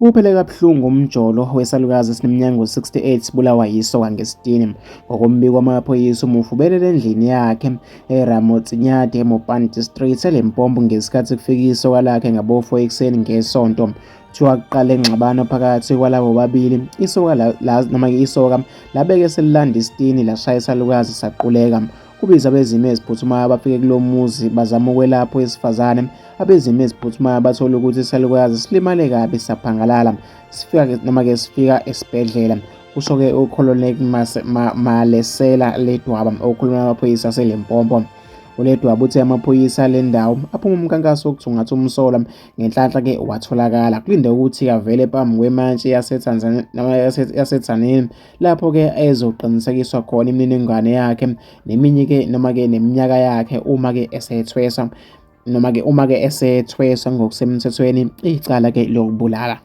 Uphele kabuhlungu umjolo wesalukazi esineminyaka 68 sibulawa yisoka ngesitini. Ngokombiko wamaphoyisa, umufi ubelele endlini yakhe eRamotsinyadi eMopani District eLimpopo ngesikhathi kufika isoka lakhe ngabo 4 ekuseni ngesonto. Kuthiwa kuqala ingxabano phakathi kwalabo babili. Isoka labeke selilanda isitini lashaya isalukazi saquleka. Kubiza abezimo eziphuthumayo abafike kulo muzi bazama ukwelapha owesifazane. Abezimo eziphuthumayo bathola ukuthi isalukazi silimale kabi saphangalala. Sifika esibhedlela. Kusho-ke uColonel Malesela Ledwaba okhuluma amaphoyisa aseLimpopo. uLedwaba uthe amaphoyisa ale ndawo aphuma umkhankaso wokuthungatha umsola ngenhlanhla-ke watholakala. Kulinde ukuthi avele phambi kwemantshi yaseTzaneen lapho-ke ezoqinisekiswa khona imininingwane yakhe neminye-ke noma-ke neminyaka yakhe uma-ke esethweswa ngokusemthethweni icala-ke lokubulala.